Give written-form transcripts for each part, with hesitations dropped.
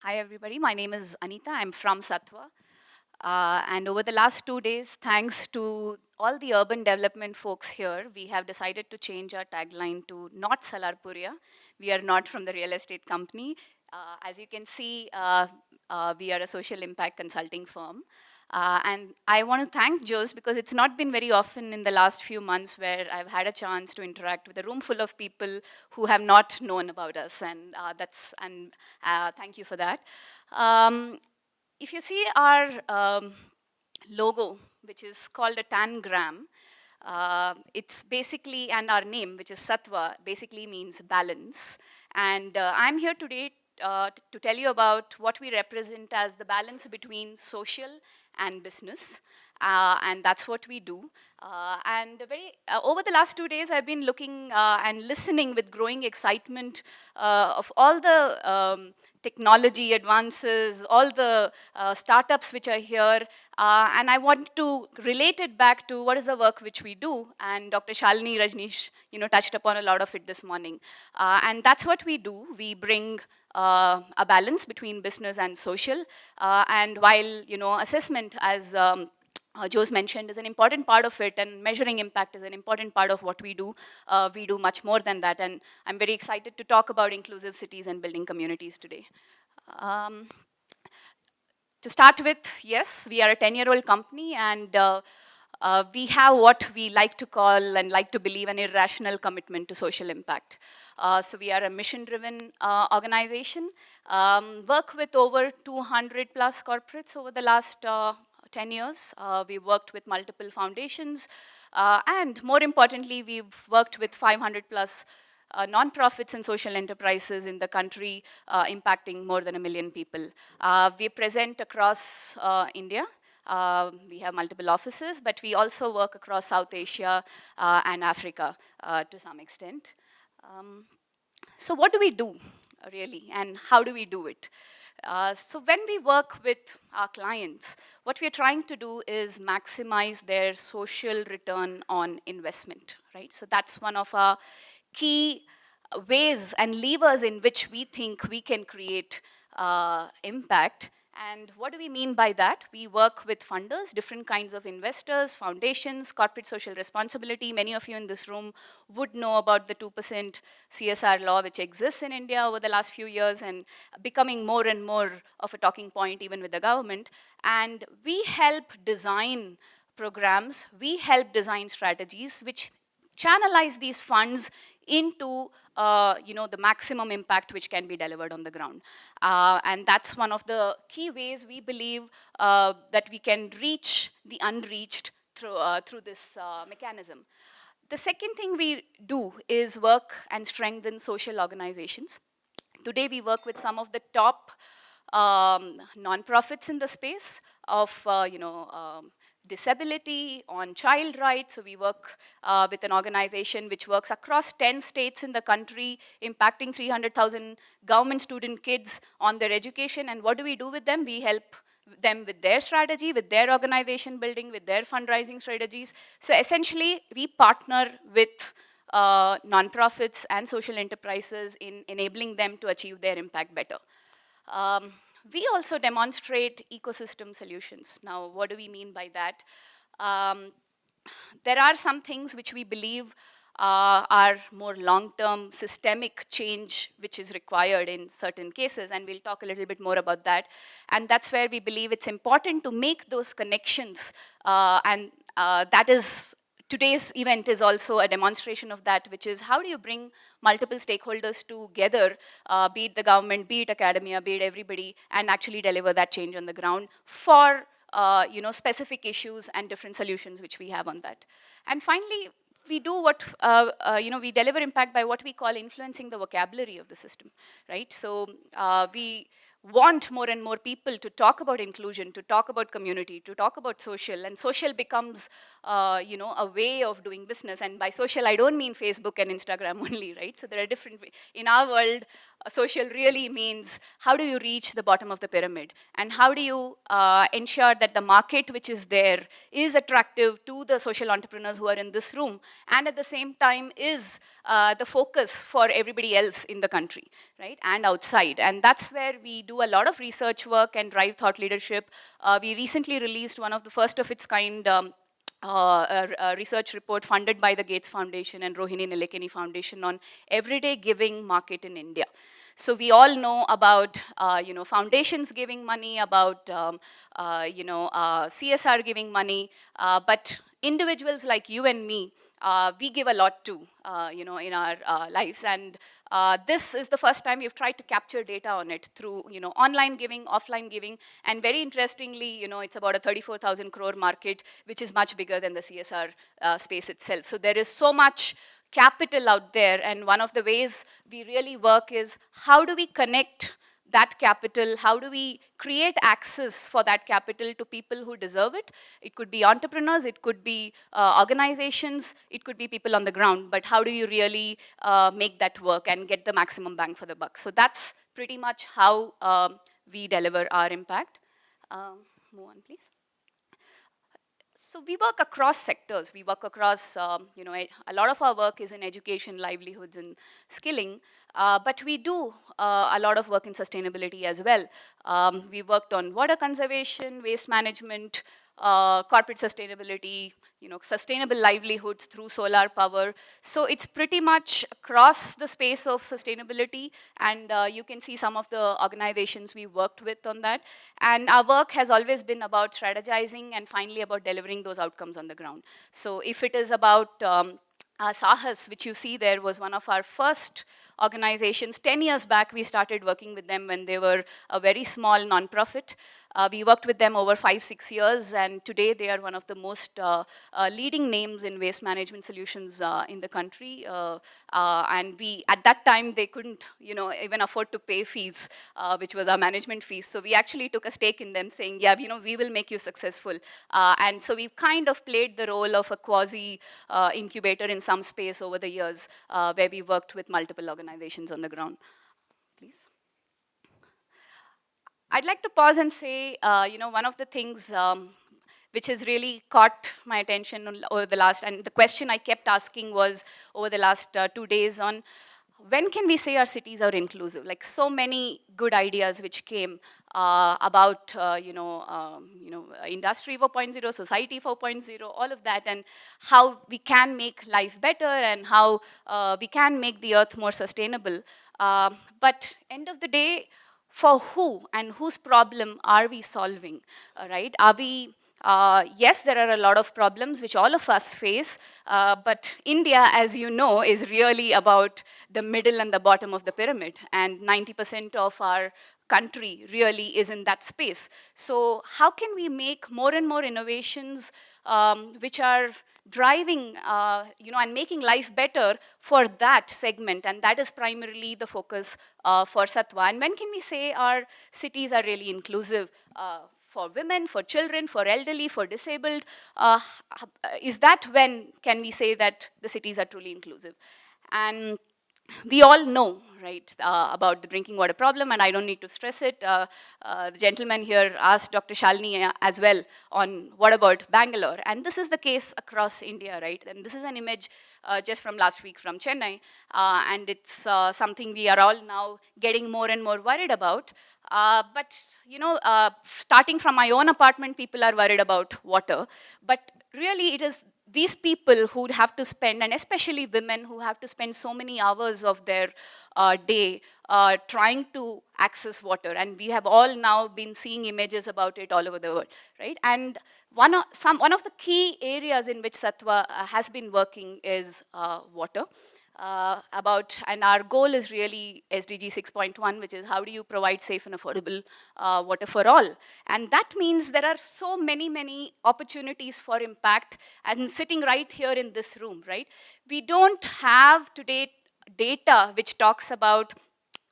Hi, everybody. My name is Anita. I'm from Sattva. And over the last 2 days, thanks to all the urban development folks here, we have decided to change our tagline to not Salarpuria. We are not from the real estate company. As you can see, we are a social impact consulting firm. And I want to thank Jose because it's not been very often in the last few months where I've had a chance to interact with a room full of people who have not known about us, and thank you for that. Um, if you see our logo, which is called a tangram, it's basically, and our name, which is Sattva, basically means balance. And I'm here today to tell you about what we represent as the balance between social and business. And that's what we do. Over the last 2 days, I've been looking and listening with growing excitement of all the technology advances, all the startups which are here. And I want to relate it back to what is the work which we do. And Dr. Shalini Rajneesh, touched upon a lot of it this morning. And that's what we do. We bring a balance between business and social. And while, assessment as Joe's mentioned is an important part of it, and measuring impact is an important part of what we do. We do much more than that, and I'm very excited to talk about inclusive cities and building communities today. Um, to start with, yes, we are a 10-year-old company, and we have what we like to call and like to believe an irrational commitment to social impact. So we are a mission-driven organization, work with over 200 plus corporates over the last 10 years. We worked with multiple foundations, and more importantly, we've worked with 500 plus nonprofits and social enterprises in the country, impacting more than 1 million people. We present across India. We have multiple offices, but we also work across South Asia and Africa to some extent. Um, so what do we do, really, and how do we do it? So when we work with our clients, what we're trying to do is maximize their social return on investment, right? So that's one of our key ways and levers in which we think we can create impact. And what do we mean by that? We work with funders, different kinds of investors, foundations, corporate social responsibility. Many of you in this room would know about the 2% CSR law, which exists in India over the last few years and becoming more and more of a talking point even with the government. And we help design programs, we help design strategies which channelize these funds into the maximum impact which can be delivered on the ground. And that's one of the key ways we believe that we can reach the unreached through this mechanism. The second thing we do is work and strengthen social organizations. Today we work with some of the top nonprofits in the space of disability, on child rights. So we work with an organization which works across 10 states in the country, impacting 300,000 government student kids on their education. And what do we do with them? We help them with their strategy, with their organization building, with their fundraising strategies. So essentially, we partner with nonprofits and social enterprises in enabling them to achieve their impact better. Um, we also demonstrate ecosystem solutions. Now, what do we mean by that? Um, there are some things which we believe are more long-term systemic change which is required in certain cases, and we'll talk a little bit more about that. And that's where we believe it's important to make those connections, and that is today's event is also a demonstration of that, which is how do you bring multiple stakeholders together, be it the government, be it academia, be it everybody, and actually deliver that change on the ground for specific issues and different solutions which we have on that. And finally, we do what, we deliver impact by what we call influencing the vocabulary of the system, right? So we want more and more people to talk about inclusion, to talk about community, to talk about social, and social becomes, a way of doing business. And by social, I don't mean Facebook and Instagram only, right? So there are different, in our world, social really means how do you reach the bottom of the pyramid, and how do you ensure that the market which is there is attractive to the social entrepreneurs who are in this room, and at the same time is the focus for everybody else in the country, right, and outside. And that's where we do a lot of research work and drive thought leadership. We recently released one of the first of its kind a research report funded by the Gates Foundation and Rohini Nilekani Foundation on everyday giving market in India. So we all know about foundations giving money, about CSR giving money, but individuals like you and me, we give a lot too, in our lives. And this is the first time we've tried to capture data on it through, online giving, offline giving, and very interestingly, it's about a 34,000 crore market, which is much bigger than the CSR space itself. So there is so much capital out there, and one of the ways we really work is how do we connect that capital, how do we create access for that capital to people who deserve it? It could be entrepreneurs, it could be organizations, it could be people on the ground, but how do you really make that work and get the maximum bang for the buck? So that's pretty much how we deliver our impact. Move on, please. So we work across sectors. We work across, a lot of our work is in education, livelihoods, and skilling. But we do a lot of work in sustainability as well. We worked on water conservation, waste management, corporate sustainability, sustainable livelihoods through solar power. So it's pretty much across the space of sustainability, and you can see some of the organizations we worked with on that. And our work has always been about strategizing and finally about delivering those outcomes on the ground. So if it is about Sahas, which you see there, was one of our first organizations. 10 years back, we started working with them when they were a very small nonprofit. We worked with them over 5-6 years, and today they are one of the most leading names in waste management solutions in the country. And we, at that time, they couldn't, even afford to pay fees, which was our management fees. So we actually took a stake in them, saying, yeah, we will make you successful. And so we kind of played the role of a quasi incubator in some space over the years, where we worked with multiple organizations on the ground. Please. I'd like to pause and say, one of the things which has really caught my attention over the last, and the question I kept asking was over the last 2 days on, when can we say our cities are inclusive? Like so many good ideas which came about, industry 4.0, society 4.0, all of that, and how we can make life better and how we can make the earth more sustainable. But end of the day, for who and whose problem are we solving, right? Are we, yes, there are a lot of problems which all of us face, but India, as you know, is really about the middle and the bottom of the pyramid, and 90% of our country really is in that space. So how can we make more and more innovations which are driving, and making life better for that segment, and that is primarily the focus for Sattva. And when can we say our cities are really inclusive for women, for children, for elderly, for disabled? Is that when can we say that the cities are truly inclusive? And we all know, right, about the drinking water problem, and I don't need to stress it. The gentleman here asked Dr. Shalini as well on what about Bangalore, and this is the case across India, right? And this is an image just from last week from Chennai, and it's something we are all now getting more and more worried about. But starting from my own apartment, people are worried about water, but really it is these people who have to spend, and especially women who have to spend so many hours of their day trying to access water. And we have all now been seeing images about it all over the world, right? And one of the key areas in which Sattva has been working is water. And our goal is really SDG 6.1, which is how do you provide safe and affordable water for all. And that means there are so many opportunities for impact, and sitting right here in this room, right? We don't have today data which talks about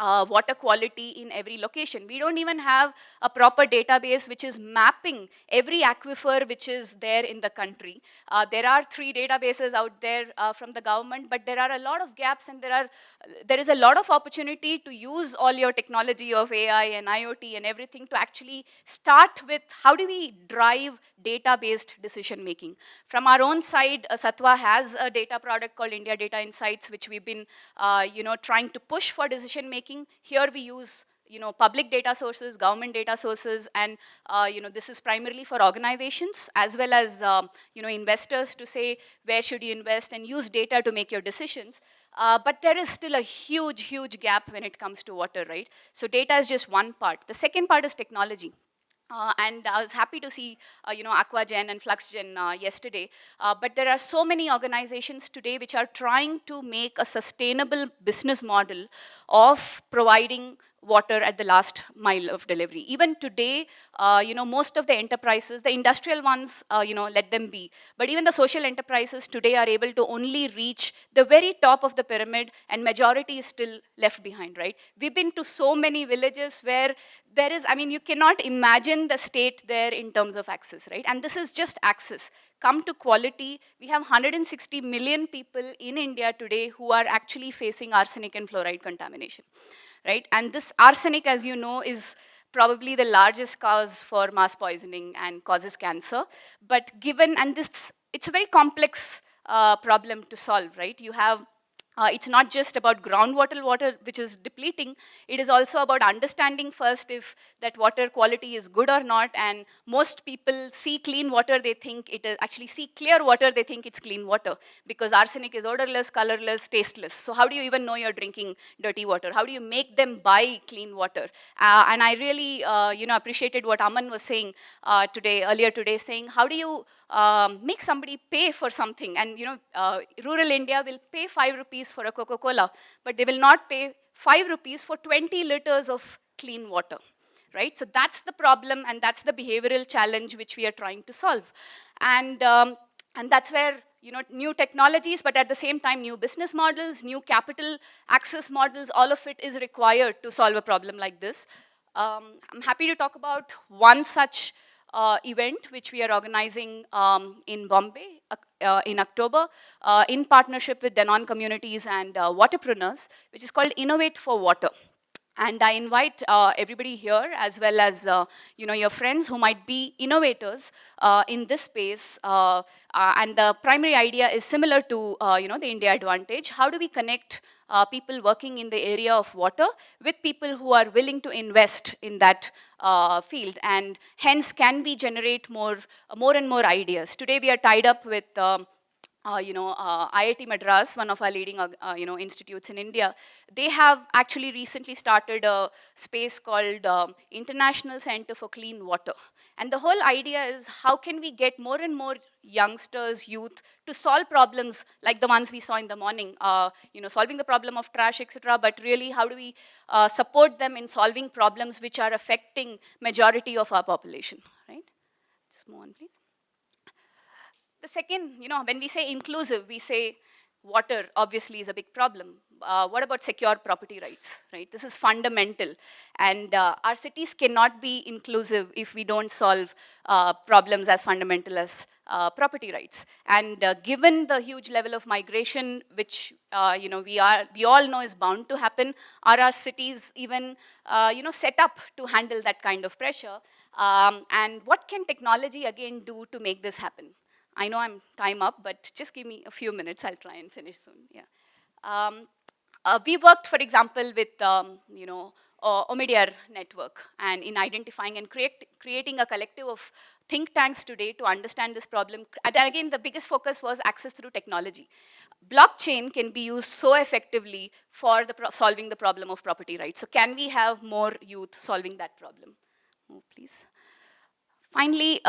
water quality in every location. We don't even have a proper database which is mapping every aquifer which is there in the country. There are 3 databases out there from the government, but there are a lot of gaps, and there is a lot of opportunity to use all your technology of AI and IoT and everything to actually start with how do we drive data-based decision making. From our own side, Sattva has a data product called India Data Insights, which we've been trying to push for decision making. Here we use public data sources, government data sources, and this is primarily for organizations as well as investors to say where should you invest and use data to make your decisions. But there is still a huge, huge gap when it comes to water, right? So data is just one part. The second part is technology. And I was happy to see, AquaGen and FluxGen yesterday. But there are so many organizations today which are trying to make a sustainable business model of providing water at the last mile of delivery. Even today, most of the enterprises, the industrial ones, let them be. But even the social enterprises today are able to only reach the very top of the pyramid, and majority is still left behind, right? We've been to so many villages where there is, you cannot imagine the state there in terms of access, right? And this is just access. Come to quality, we have 160 million people in India today who are actually facing arsenic and fluoride contamination, right? And this arsenic, as you know, is probably the largest cause for mass poisoning and causes cancer. But given, and this, it's a very complex problem to solve, right? You have it's not just about groundwater water which is depleting. It is also about understanding first if that water quality is good or not. And most people see clean water, they think it is, actually see clear water, they think it's clean water, because arsenic is odorless, colorless, tasteless. So how do you even know you're drinking dirty water? How do you make them buy clean water? And I really appreciated what Aman was saying earlier today, saying how do you make somebody pay for something? And rural India will pay 5 rupees for a Coca-Cola, but they will not pay 5 rupees for 20 liters of clean water, right? So that's the problem, and that's the behavioral challenge which we are trying to solve. And that's where new technologies, but at the same time new business models, new capital access models, all of it is required to solve a problem like this. I'm happy to talk about one such event which we are organizing in Bombay in October in partnership with Denon Communities and Waterpreneurs, which is called Innovate for Water. And I invite everybody here, as well as your friends who might be innovators in this space. And the primary idea is similar to the India Advantage. How do we connect people working in the area of water with people who are willing to invest in that field, and hence can we generate more and more ideas? Today we are tied up with IIT Madras, one of our leading institutes in India. They have actually recently started a space called International Center for Clean Water. And the whole idea is how can we get more and more youngsters, youth, to solve problems like the ones we saw in the morning, solving the problem of trash, etc. But really, how do we support them in solving problems which are affecting majority of our population, right? Just move on, please. The second, when we say inclusive, we say water obviously is a big problem. What about secure property rights, right? This is fundamental. And our cities cannot be inclusive if we don't solve problems as fundamental as property rights. And given the huge level of migration, which we all know is bound to happen, are our cities even set up to handle that kind of pressure? And what can technology again do to make this happen? I know I'm time up, but just give me a few minutes. I'll try and finish soon. Yeah. We worked, for example, with Omidyar network, and in identifying and creating a collective of think tanks today to understand this problem. And again, the biggest focus was access through technology. Blockchain can be used so effectively for solving the problem of property rights. So can we have more youth solving that problem? Move, please. Finally,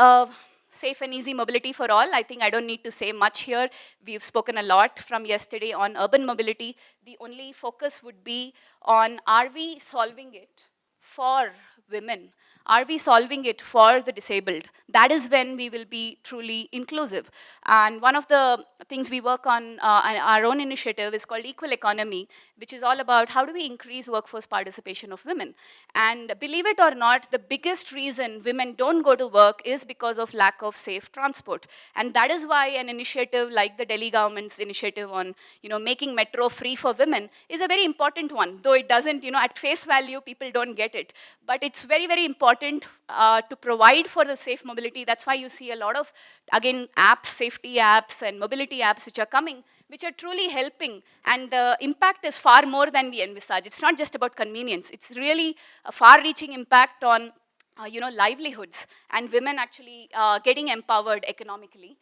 safe and easy mobility for all. I think I don't need to say much here. We've spoken a lot from yesterday on urban mobility. The only focus would be on, are we solving it for women? Are we solving it for the disabled? That is when we will be truly inclusive. And one of the things we work on our own initiative is called Equal Economy, which is all about how do we increase workforce participation of women. And believe it or not, the biggest reason women don't go to work is because of lack of safe transport. And that is why an initiative like the Delhi government's initiative on making metro free for women is a very important one, though it doesn't, at face value, people don't get it. But it's very, very important to provide for the safe mobility. That's why you see a lot of, again, apps, safety apps and mobility apps which are coming, which are truly helping. And the impact is far more than we envisage. It's not just about convenience. It's really a far-reaching impact on livelihoods and women actually getting empowered economically.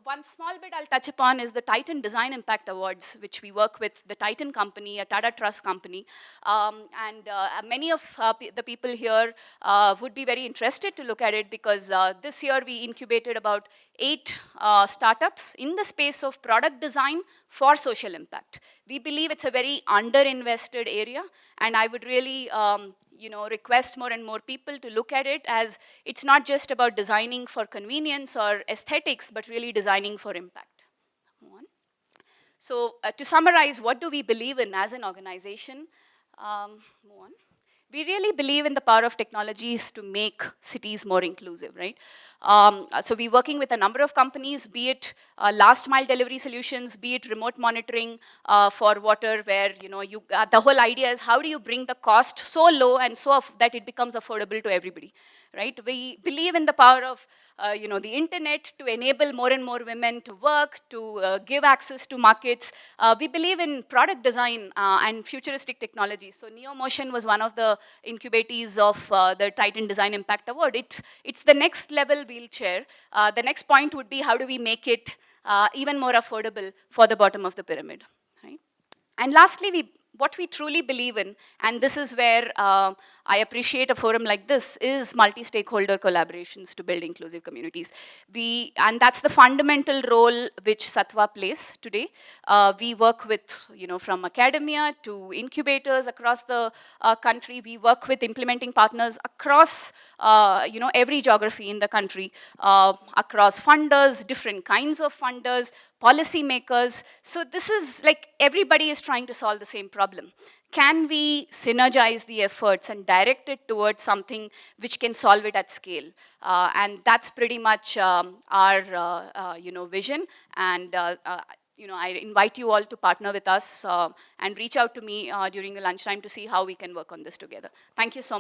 One small bit I'll touch upon is the Titan Design Impact Awards, which we work with the Titan company, a Tata Trust company. And many of the people here would be very interested to look at it because this year we incubated about 8 startups in the space of product design for social impact. We believe it's a very underinvested area, and I would really request more and more people to look at it as it's not just about designing for convenience or aesthetics, but really designing for impact. So to summarize, what do we believe in as an organization? Move on. We really believe in the power of technologies to make cities more inclusive, right? So we're working with a number of companies, be it last mile delivery solutions, be it remote monitoring for water, where the whole idea is how do you bring the cost so low and so that it becomes affordable to everybody, right? We believe in the power of the internet to enable more and more women to work, to give access to markets. We believe in product design and futuristic technology. So NeoMotion was one of the incubatees of the Titan Design Impact Award. It's the next level wheelchair. The next point would be how do we make it even more affordable for the bottom of the pyramid, right? And lastly, what we truly believe in, and this is where I appreciate a forum like this, is multi-stakeholder collaborations to build inclusive communities. And that's the fundamental role which Sattva plays today. We work with, from academia to incubators across the country. We work with implementing partners across, every geography in the country, across funders, different kinds of funders, policymakers. So this is like everybody is trying to solve the same problem. Can we synergize the efforts and direct it towards something which can solve it at scale? And that's pretty much our vision. And I invite you all to partner with us and reach out to me during the lunchtime to see how we can work on this together. Thank you so much.